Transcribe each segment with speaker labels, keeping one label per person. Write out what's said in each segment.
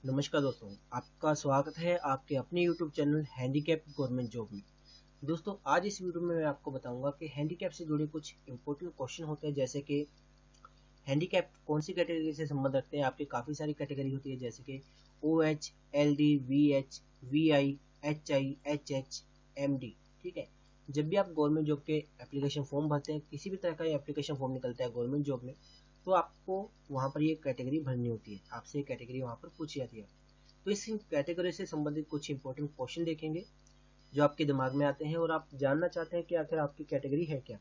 Speaker 1: नमस्कार दोस्तों, आपका स्वागत है आपके अपने YouTube channel handicap government job में। दोस्तों आज इस वीडियो में मैं आपको बताऊंगा कि हैंडीकैप से जुड़े कुछ इंपॉर्टेंट क्वेश्चन होते हैं, जैसे कि हैंडीकैप कौन सी कैटेगरी से संबंध रखते हैं। आपकी काफ़ी सारी कैटेगरी होती है, जैसे कि OH, LD, VH, VI, HI, HH, MD। ठीक है, जब भी आप गवर्नमेंट जॉब के एप्लीकेशन फॉर्म भरते हैं, किसी भी तरह का एप्लीकेशन फॉर्म निकलता है गवर्नमेंट जॉब में, तो आपको वहाँ पर ये कैटेगरी भरनी होती है, आपसे कैटेगरी वहाँ पर पूछी जाती है। तो इस कैटेगरी से संबंधित कुछ इंपॉर्टेंट क्वेश्चन देखेंगे जो आपके दिमाग में आते हैं और आप जानना चाहते हैं कि आखिर आपकी कैटेगरी है क्या।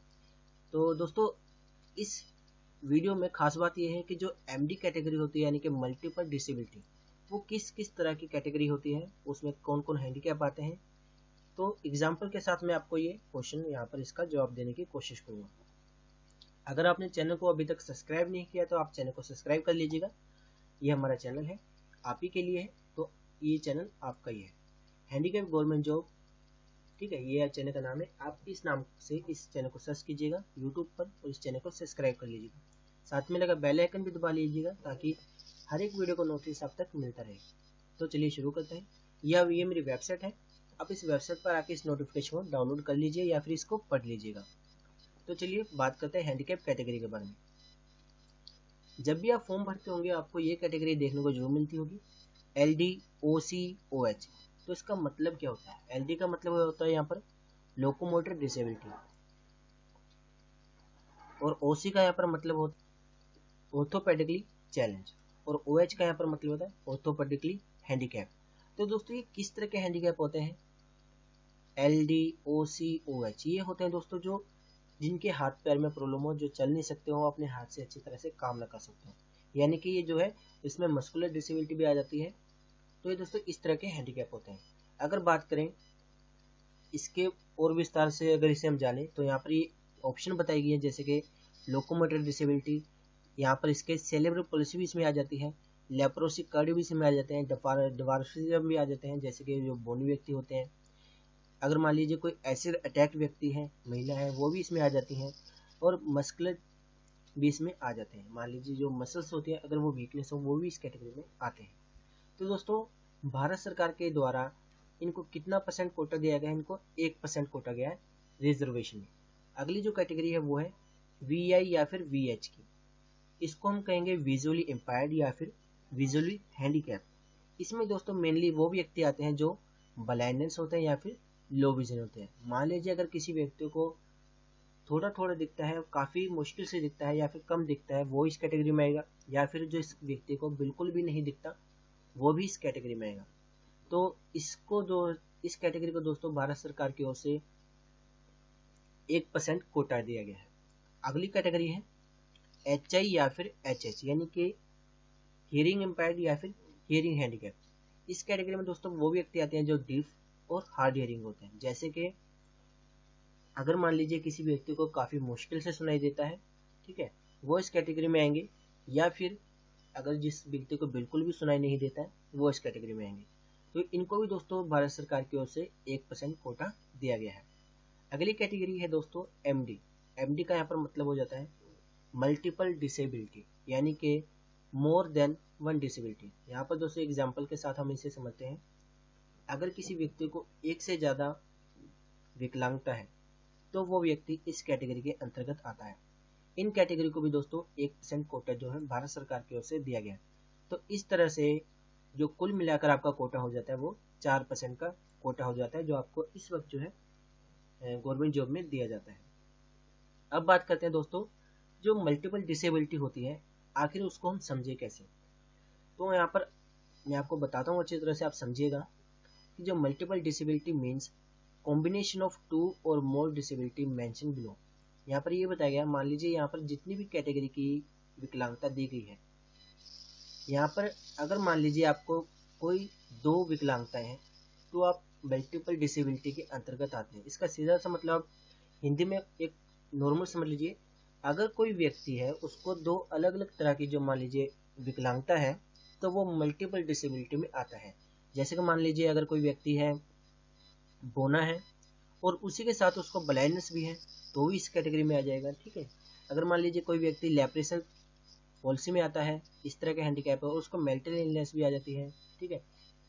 Speaker 1: तो दोस्तों इस वीडियो में खास बात यह है कि जो MD कैटेगरी होती है, यानी कि मल्टीपल डिसेबिलिटी, वो किस किस तरह की कैटेगरी होती है, उसमें कौन कौन हैंडीकैप आते हैं। तो एग्जाम्पल के साथ मैं आपको ये क्वेश्चन यहाँ पर इसका जवाब देने की कोशिश करूँगा। अगर आपने चैनल को अभी तक सब्सक्राइब नहीं किया तो आप चैनल को सब्सक्राइब कर लीजिएगा। ये हमारा चैनल है, आप ही के लिए है, तो ये चैनल आपका ही है, हैंडीकैप गवर्नमेंट जॉब। ठीक है, ये चैनल का नाम है। आप इस नाम से इस चैनल को सर्च कीजिएगा यूट्यूब पर और इस चैनल को सब्सक्राइब कर लीजिएगा। साथ में लगा बेल आइकन भी दबा लीजिएगा ताकि हर एक वीडियो को नोटिस आप तक मिलता रहे। तो चलिए शुरू करते हैं। ये मेरी वेबसाइट है, आप इस वेबसाइट पर आके इस नोटिफिकेशन को डाउनलोड कर लीजिए या फिर इसको पढ़ लीजिएगा। तो चलिए बात करते हैं हैंडीकैप कैटेगरी के बारे में। जब भी आप फॉर्म भरते होंगे आपको ये कैटेगरी देखने को जरूर मिलती होगी, LD, OC, OH। तो इसका मतलब क्या होता है? LD का मतलब होता है यहाँ पर लोकोमोटर डिसेबिलिटी, और OC का यहाँ पर मतलब होता है ऑर्थोपेडिकली चैलेंज, और OH का यहाँ पर मतलब होता है ऑर्थोपेडिकली हैंडीकैप। तो दोस्तों ये किस तरह के हैंडीकैप होते हैं? LD, OC, OH ये होते हैं दोस्तों जो जिनके हाथ पैर में प्रॉब्लम हो, जो चल नहीं सकते हो, अपने हाथ से अच्छी तरह से काम ना कर सकते हो, यानी कि ये जो है इसमें मस्कुलर डिसेबिलिटी भी आ जाती है। तो ये दोस्तों इस तरह के हैंडीकैप होते हैं। अगर बात करें इसके और विस्तार से, अगर इसे हम जाने तो यहाँ पर ये ऑप्शन बताई गई है, जैसे कि लोकोमोटर डिसेबिलिटी, यहाँ पर इसके सेरेब्रल पॉलिसी भी इसमें आ जाती है, लेप्रोसिक कार्डियो भी इसमें आ जाते हैं, डवार्फिज्म भी आ जाते हैं, जैसे कि जो बोनी व्यक्ति होते हैं। अगर मान लीजिए कोई एसिड अटैक व्यक्ति है, महिला है, वो भी इसमें आ जाती हैं, और मस्कुलर भी इसमें आ जाते हैं। मान लीजिए जो मसल्स होती है, अगर वो वीकनेस हो, वो भी इस कैटेगरी में आते हैं। तो दोस्तों भारत सरकार के द्वारा इनको कितना % कोटा दिया गया है? इनको 1% कोटा गया है रिजर्वेशन में। अगली जो कैटेगरी है वो है VI या फिर VH की। इसको हम कहेंगे विजुअली इम्पायर्ड या फिर विजुअली हैंडीकैप। इसमें दोस्तों मेनली वो व्यक्ति आते हैं जो ब्लाइंडनेस होते हैं या फिर लो विजन होते हैं। मान लीजिए अगर किसी व्यक्ति को थोड़ा थोड़ा दिखता है, काफ़ी मुश्किल से दिखता है या फिर कम दिखता है, वो इस कैटेगरी में आएगा, या फिर जो इस व्यक्ति को बिल्कुल भी नहीं दिखता वो भी इस कैटेगरी में आएगा। तो इसको जो इस कैटेगरी को दोस्तों भारत सरकार की ओर से 1% कोटा दिया गया है। अगली कैटेगरी है HI या फिर HH, यानी कि हियरिंग इम्पेयर्ड या फिर हियरिंग हैंडीकैप। इस कैटेगरी में दोस्तों वो व्यक्ति आते हैं जो डीफ और हार्ड हियरिंग होते हैं। जैसे कि अगर मान लीजिए किसी व्यक्ति को काफ़ी मुश्किल से सुनाई देता है, ठीक है, वो इस कैटेगरी में आएंगे, या फिर अगर जिस व्यक्ति को बिल्कुल भी सुनाई नहीं देता है वो इस कैटेगरी में आएंगे। तो इनको भी दोस्तों भारत सरकार की ओर से 1% कोटा दिया गया है। अगली कैटेगरी है दोस्तों MD। MD का यहाँ पर मतलब हो जाता है मल्टीपल डिसेबिलिटी, यानी कि मोर देन वन डिसेबिलिटी। यहाँ पर दोस्तों एग्जाम्पल के साथ हम इसे समझते हैं। अगर किसी व्यक्ति को एक से ज़्यादा विकलांगता है तो वो व्यक्ति इस कैटेगरी के अंतर्गत आता है। इन कैटेगरी को भी दोस्तों 1% कोटा जो है भारत सरकार की ओर से दिया गया है। तो इस तरह से जो कुल मिलाकर आपका कोटा हो जाता है वो 4% का कोटा हो जाता है, जो आपको इस वक्त जो है गवर्नमेंट जॉब में दिया जाता है। अब बात करते हैं दोस्तों जो मल्टीपल डिसेबिलिटी होती है, आखिर उसको हम समझे कैसे। तो यहाँ पर मैं आपको बताता हूँ, अच्छी तरह से आप समझिएगा कि जो multiple disability means combination of 2 और मोर डिसेबिलिटी मेंशन बिलो। यहाँ पर ये बताया गया, मान लीजिए यहाँ पर जितनी भी कैटेगरी की विकलांगता दी गई है, यहाँ पर अगर मान लीजिए आपको कोई 2 विकलांगताएं हैं तो आप मल्टीपल डिसेबिलिटी के अंतर्गत आते हैं। इसका सीधा सा मतलब हिंदी में एक नॉर्मल समझ लीजिए, अगर कोई व्यक्ति है उसको 2 अलग अलग तरह की जो मान लीजिए विकलांगता है तो वो मल्टीपल डिसेबिलिटी में आता है। जैसे कि मान लीजिए अगर कोई व्यक्ति है बोना है और उसी के साथ उसको ब्लाइंडनेस भी है तो भी इस कैटेगरी में आ जाएगा। ठीक है, अगर मान लीजिए कोई व्यक्ति लेप्रेशन पॉलिसी में आता है, इस तरह का हैंडीकैप है और उसको मेंटल इलनेस भी आ जाती है, ठीक है,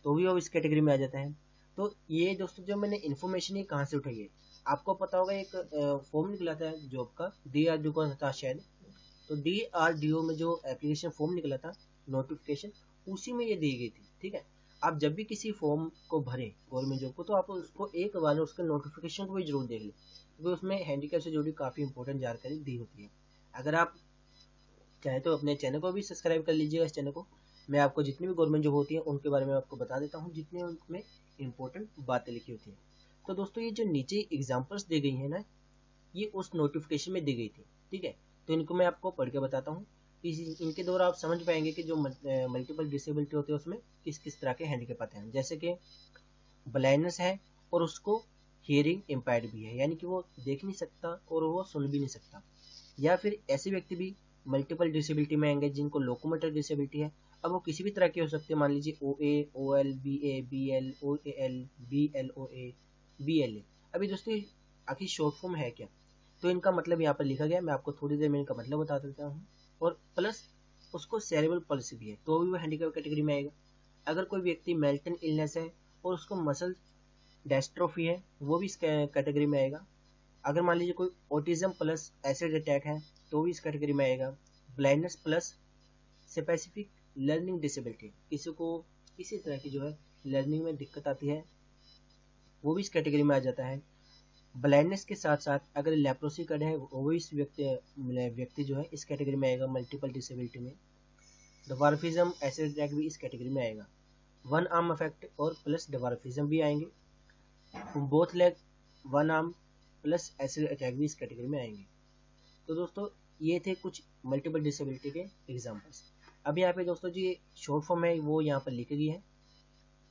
Speaker 1: तो भी वो इस कैटेगरी में आ जाता है। तो ये दोस्तों जो मैंने इन्फॉर्मेशन ये कहाँ से उठाई है, आपको पता होगा एक फॉर्म निकला था जॉब का, DRDO का था शायद, तो DRDO में जो एप्लीकेशन फॉर्म निकला था नोटिफिकेशन, उसी में ये दी गई थी, ठीक है। आप जब भी किसी फॉर्म को भरें गवर्नमेंट जॉब को, तो आप उसको एक बार उसके नोटिफिकेशन को भी जरूर देख लें, क्योंकि उसमें हैंडीकैप से जुड़ी काफ़ी इंपॉर्टेंट जानकारी दी होती है। अगर आप चाहे तो अपने चैनल को भी सब्सक्राइब कर लीजिएगा, इस चैनल को मैं आपको जितनी भी गवर्नमेंट जॉब होती है उनके बारे में आपको बता देता हूँ, जितने उनमें इंपॉर्टेंट बातें लिखी होती हैं। तो दोस्तों ये जो नीचे एग्जाम्पल्स दी गई है ना, ये उस नोटिफिकेशन में दी गई थी, ठीक है। तो इनको मैं आपको पढ़ के बताता हूँ, इनके द्वारा आप समझ पाएंगे कि जो मल्टीपल डिसेबिलिटी होती है उसमें किस किस तरह के हैंडीकैप आते हैं। जैसे कि ब्लाइंडनेस है और उसको हियरिंग इम्पेयर्ड भी है, यानी कि वो देख नहीं सकता और वो सुन भी नहीं सकता। या फिर ऐसे व्यक्ति भी मल्टीपल डिसेबिलिटी में आएंगे जिनको लोकोमोटर डिसेबिलिटी है। अब वो किसी भी तरह की हो सकती है, मान लीजिए OA, OL, BA, BL, OAL, BLOA, BLA। अभी दोस्तों आखिर शॉर्ट फॉर्म है क्या, तो इनका मतलब यहाँ पर लिखा गया, मैं आपको थोड़ी देर में इनका मतलब बता देता हूँ। और प्लस उसको सेरेब्रल पल्सी भी है, तो भी वो हैंडीकैप कैटेगरी में आएगा। अगर कोई व्यक्ति मेल्टन इलनेस है और उसको मसल डेस्ट्रोफी है, वो भी इस कैटेगरी में आएगा। अगर मान लीजिए कोई ऑटिज्म प्लस एसिड अटैक है, तो भी इस कैटेगरी में आएगा। Blindness plus specific learning disability, किसी को किसी तरह की जो है लर्निंग में दिक्कत आती है, वो भी इस कैटेगरी में आ जाता है। ब्लाइंडनेस के साथ साथ अगर लेप्रोसी कार्ड है, वो भी इस व्यक्ति जो है इस कैटेगरी में आएगा मल्टीपल डिसेबिलिटी में। डवार्फिज्म, एसिड अटैक भी इस कैटेगरी में आएगा। वन आर्म अफेक्ट और प्लस डवार्फिज्म भी आएंगे। Both leg, one arm plus acid attack भी इस कैटेगरी में आएंगे। तो दोस्तों ये थे कुछ मल्टीपल डिसेबिलिटी के एग्जांपल्स। अब यहाँ पे दोस्तों जी शॉर्ट फॉर्म है वो यहाँ पर लिखी गई है,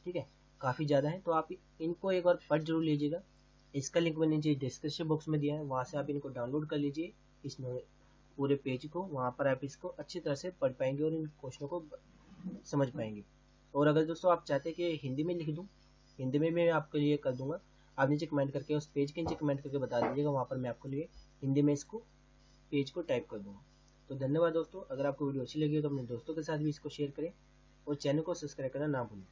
Speaker 1: ठीक है, काफ़ी ज़्यादा है, तो आप इनको एक बार पढ़ जरूर लीजिएगा। इसका लिंक मैंने नीचे डिस्क्रिप्शन बॉक्स में दिया है, वहाँ से आप इनको डाउनलोड कर लीजिए, इस पूरे पेज को, वहाँ पर आप इसको अच्छी तरह से पढ़ पाएंगे और इन क्वेश्चनों को समझ पाएंगे। और अगर दोस्तों आप चाहते हैं कि हिंदी में लिख दूँ, हिंदी में मैं आपके लिए कर दूंगा, आप नीचे कमेंट करके उस पेज के नीचे कमेंट करके बता दीजिएगा, वहाँ पर मैं आपके लिए हिंदी में इसको पेज को टाइप कर दूँगा। तो धन्यवाद दोस्तों, अगर आपको वीडियो अच्छी लगी हो तो अपने दोस्तों के साथ भी इसको शेयर करें और चैनल को सब्सक्राइब करना ना भूलें।